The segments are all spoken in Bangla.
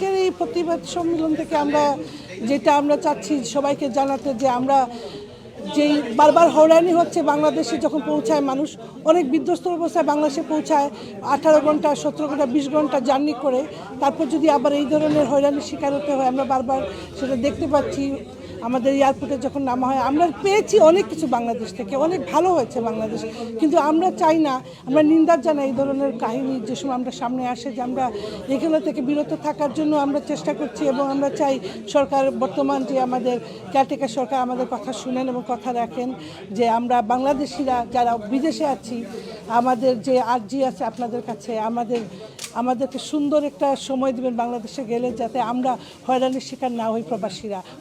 আজকের এই প্রতিবাদ সম্মেলন থেকে যেটা আমরা চাচ্ছি সবাইকে জানাতে, যে আমরা যেই বারবার হয়রানি হচ্ছে বাংলাদেশে যখন পৌঁছায় মানুষ অনেক বিধ্বস্ত অবস্থায় বাংলাদেশে পৌঁছায় 18 ঘন্টা 17 ঘন্টা 20 ঘন্টা জার্নি করে, তারপর যদি আবার এই ধরনের হয়রানির শিকার হতে হয়, আমরা বারবার সেটা দেখতে পাচ্ছি। আমাদের এয়ারপোর্টে যখন নামা হয়, আমরা পেয়েছি অনেক কিছু বাংলাদেশ থেকে, অনেক ভালো হয়েছে বাংলাদেশ, কিন্তু আমরা চাই না, আমরা নিন্দা জানাই এই ধরনের কাহিনী যে সময় আমরা সামনে আসে, যে আমরা এগুলো থেকে বিরত থাকার জন্য আমরা চেষ্টা করছি। এবং আমরা চাই সরকার, বর্তমান যে আমাদের কেয়ারটেকার সরকার, আমাদের কথা শুনেন এবং কথা রাখেন, যে আমরা বাংলাদেশিরা যারা বিদেশে আছি, আমাদের যে আর্জি আছে আপনাদের কাছে, আমাদেরকে সুন্দর একটা সময় দেবেন বাংলাদেশে গেলে, যাতে আমরা হয়রানির শিকার না হই।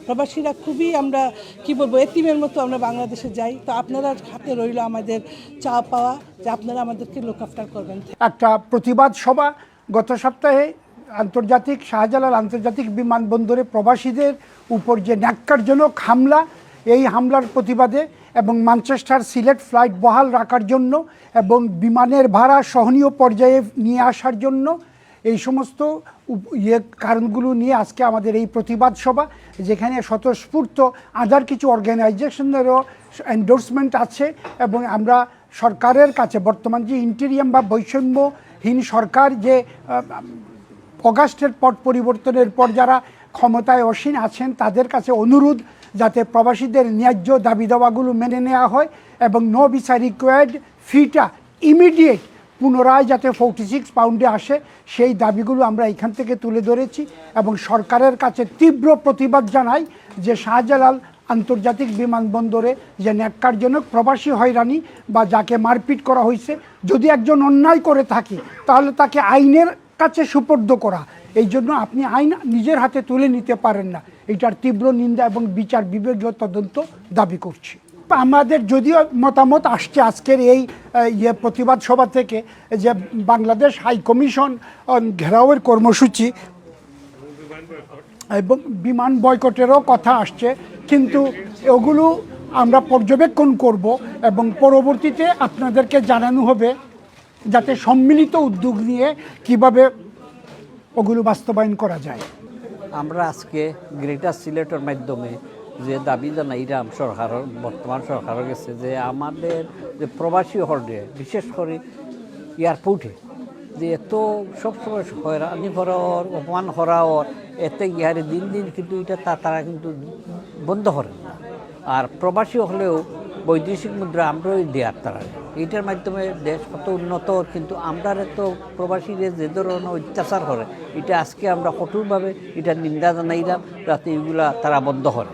প্রবাসীরা খুবই, আমরা কি বলবো, এতিমের মতো আমরা বাংলাদেশে যাই। তো আপনারা হাতে রইল আমাদের চা পাওয়া, যে আপনারা আমাদেরকে লুক আফটার করবেন। একটা প্রতিবাদ সভা গত সপ্তাহে আন্তর্জাতিক শাহজালাল আন্তর্জাতিক বিমানবন্দরে প্রবাসীদের উপর যে ন্যাক্কারজনক হামলা, এই হামলার প্রতিবাদে এবং ম্যানচেস্টার সিলেট ফ্লাইট বহাল রাখার জন্য এবং বিমানের ভাড়া সহনীয় পর্যায়ে নিয়ে আসার জন্য, এই সমস্ত কারণগুলো নিয়ে আজকে আমাদের এই প্রতিবাদ সভা, যেখানে স্বতঃস্ফূর্ত আদার কিছু অর্গানাইজেশনেরও এন্ডোর্সমেন্ট আছে। এবং আমরা সরকারের কাছে, বর্তমান যে ইন্টেরিয়াম বা বৈষম্যহীন সরকার, যে অগাস্টের পট পরিবর্তনের পর যারা ক্ষমতায় আসীন আছেন, তাদের কাছে অনুরোধ যাতে প্রবাসীদের ন্যায্য দাবি দাওয়াগুলো মেনে নেওয়া হয় এবং নো ভিসা রিকোয়ার্ড ফিটা ইমিডিয়েট পুনরায় যাতে 46 পাউন্ডে আসে, সেই দাবিগুলো আমরা এখান থেকে তুলে ধরেছি। এবং সরকারের কাছে তীব্র প্রতিবাদ জানাই যে শাহজালাল আন্তর্জাতিক বিমানবন্দরে যে ন্যাক্কারজনক প্রবাসী হয়রানি বা যাকে মারপিট করা হয়েছে, যদি একজন অন্যায় করে থাকে তাহলে তাকে আইনের কাছে সুপর্দ করা। এই জন্য আপনি আইন নিজের হাতে তুলে নিতে পারেন না। এটার তীব্র নিন্দা এবং বিচার বিবেকীয় তদন্ত দাবি করছি। আমাদের যদিও মতামত আসছে আজকের এই প্রতিবাদ সভা থেকে, যে বাংলাদেশ হাই কমিশন ঘেরাওয়ের কর্মসূচি এবং বিমান বয়কটেরও কথা আসছে, কিন্তু ওগুলো আমরা পর্যবেক্ষণ করব এবং পরবর্তীতে আপনাদেরকে জানানো হবে, যাতে সম্মিলিত উদ্যোগ নিয়ে কিভাবে ওগুলো বাস্তবায়ন করা যায়। আমরা আজকে গ্রেটার সিলেটের মাধ্যমে যে দাবি জানাইলাম সরকারের, বর্তমান সরকারের কাছে, যে আমাদের যে প্রবাসী হলে বিশেষ করে এয়ারপোর্টে যে এত সবসময় হয়রানি করার, অপমান করার, এতে গিয়ারে দিন দিন কিন্তু এটা তারা কিন্তু বন্ধ করেন না। আর প্রবাসী হলেও বৈদেশিক মুদ্রা আমরাই দেয়ার তারা, এইটার মাধ্যমে দেশ কত উন্নত, কিন্তু আমরা তো প্রবাসীদের যে ধরনের অত্যাচার করে, এটা আজকে আমরা কঠোরভাবে এটা নিন্দা জানাইলাম, যাতে এগুলা তারা বন্ধ করে।